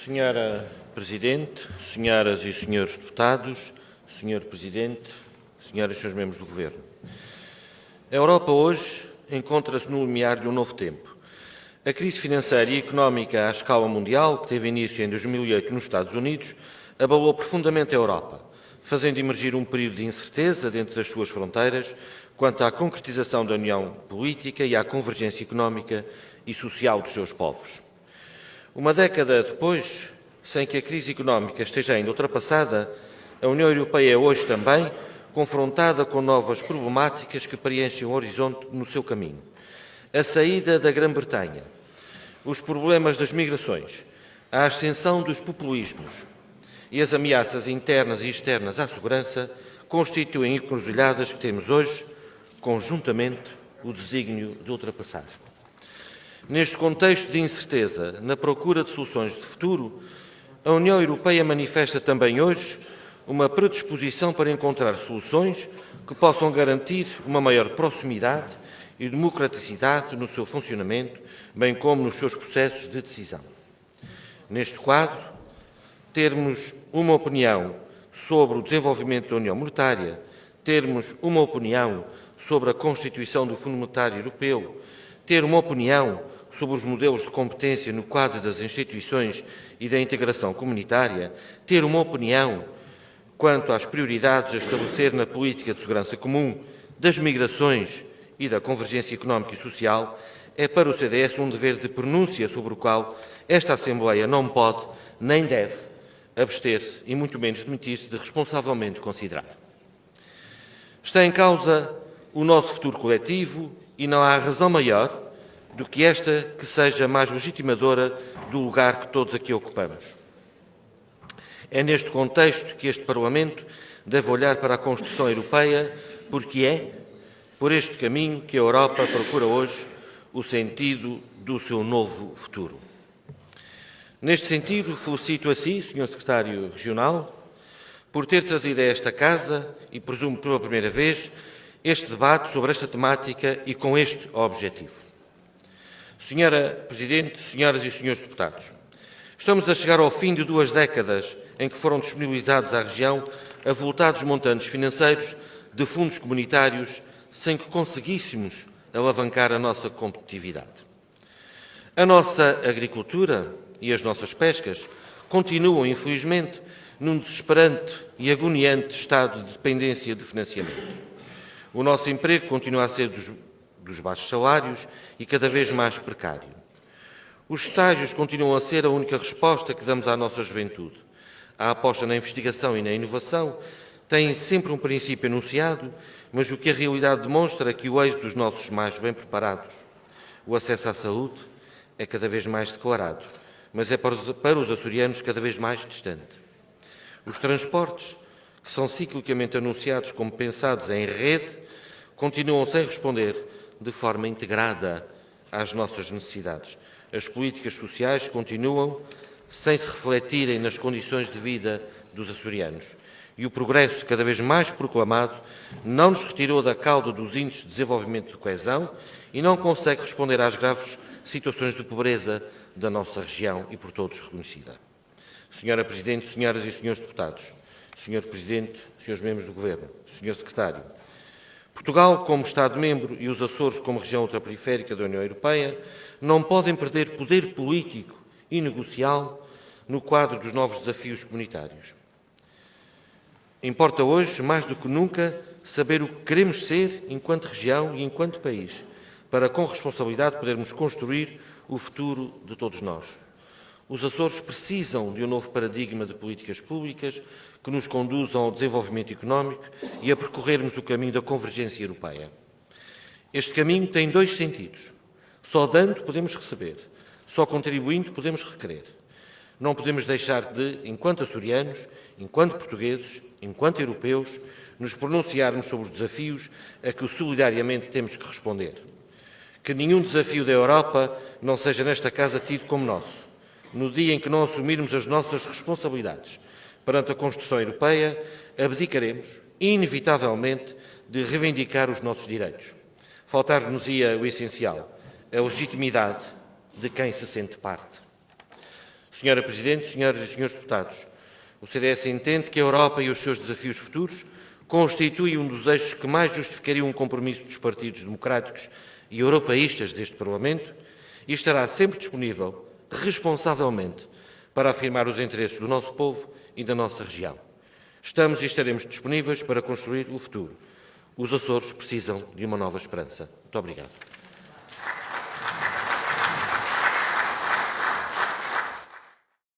Senhora Presidente, senhoras e senhores deputados, Senhor Presidente, senhoras e senhores membros do Governo. A Europa hoje encontra-se no limiar de um novo tempo. A crise financeira e económica à escala mundial, que teve início em 2008 nos Estados Unidos, abalou profundamente a Europa, fazendo emergir um período de incerteza dentro das suas fronteiras quanto à concretização da união política e à convergência económica e social dos seus povos. Uma década depois, sem que a crise económica esteja ainda ultrapassada, a União Europeia é hoje também confrontada com novas problemáticas que preenchem o horizonte no seu caminho. A saída da Grã-Bretanha, os problemas das migrações, a ascensão dos populismos e as ameaças internas e externas à segurança constituem encruzilhadas que temos hoje, conjuntamente, o desígnio de ultrapassar. Neste contexto de incerteza, na procura de soluções de futuro, a União Europeia manifesta também hoje uma predisposição para encontrar soluções que possam garantir uma maior proximidade e democraticidade no seu funcionamento, bem como nos seus processos de decisão. Neste quadro, termos uma opinião sobre o desenvolvimento da União Monetária, termos uma opinião sobre a constituição do Fundo Monetário Europeu, ter uma opinião sobre os modelos de competência no quadro das instituições e da integração comunitária, ter uma opinião quanto às prioridades a estabelecer na política de segurança comum, das migrações e da convergência económica e social, é para o CDS um dever de pronúncia sobre o qual esta Assembleia não pode nem deve abster-se e muito menos demitir-se de responsavelmente considerar. Está em causa o nosso futuro coletivo e não há razão maior do que esta que seja mais legitimadora do lugar que todos aqui ocupamos. É neste contexto que este Parlamento deve olhar para a construção europeia, porque é por este caminho que a Europa procura hoje o sentido do seu novo futuro. Neste sentido, felicito a si, Sr. Secretário Regional, por ter trazido a esta Casa, e presumo pela primeira vez, este debate sobre esta temática e com este objetivo. Senhora Presidente, senhoras e senhores deputados, estamos a chegar ao fim de 2 décadas em que foram disponibilizados à região avultados montantes financeiros de fundos comunitários sem que conseguíssemos alavancar a nossa competitividade. A nossa agricultura e as nossas pescas continuam, infelizmente, num desesperante e agoniante estado de dependência de financiamento. O nosso emprego continua a ser dos baixos salários e cada vez mais precário. Os estágios continuam a ser a única resposta que damos à nossa juventude. A aposta na investigação e na inovação tem sempre um princípio enunciado, mas o que a realidade demonstra é que o êxito dos nossos mais bem preparados, o acesso à saúde, é cada vez mais declarado, mas é para os açorianos cada vez mais distante. Os transportes, que são ciclicamente anunciados como pensados em rede, continuam sem responder de forma integrada às nossas necessidades. As políticas sociais continuam sem se refletirem nas condições de vida dos açorianos. E o progresso, cada vez mais proclamado, não nos retirou da cauda dos índices de desenvolvimento de coesão e não consegue responder às graves situações de pobreza da nossa região e por todos reconhecida. Senhora Presidente, senhoras e senhores deputados, Senhor Presidente, senhores membros do Governo, Senhor Secretário, Portugal, como Estado-membro, e os Açores, como região ultraperiférica da União Europeia, não podem perder poder político e negocial no quadro dos novos desafios comunitários. Importa hoje, mais do que nunca, saber o que queremos ser enquanto região e enquanto país, para, com responsabilidade, podermos construir o futuro de todos nós. Os Açores precisam de um novo paradigma de políticas públicas que nos conduzam ao desenvolvimento económico e a percorrermos o caminho da convergência europeia. Este caminho tem 2 sentidos. Só dando podemos receber, só contribuindo podemos requerer. Não podemos deixar de, enquanto açorianos, enquanto portugueses, enquanto europeus, nos pronunciarmos sobre os desafios a que solidariamente temos que responder. Que nenhum desafio da Europa não seja nesta Casa tido como nosso. No dia em que não assumirmos as nossas responsabilidades perante a construção europeia, abdicaremos, inevitavelmente, de reivindicar os nossos direitos. Faltar-nos-ia o essencial, a legitimidade de quem se sente parte. Senhora Presidente, senhoras e senhores deputados, o CDS entende que a Europa e os seus desafios futuros constituem um dos eixos que mais justificariam um compromisso dos partidos democráticos e europeístas deste Parlamento e estará sempre disponível, responsavelmente, para afirmar os interesses do nosso povo e da nossa região. Estamos e estaremos disponíveis para construir o futuro. Os Açores precisam de uma nova esperança. Muito obrigado.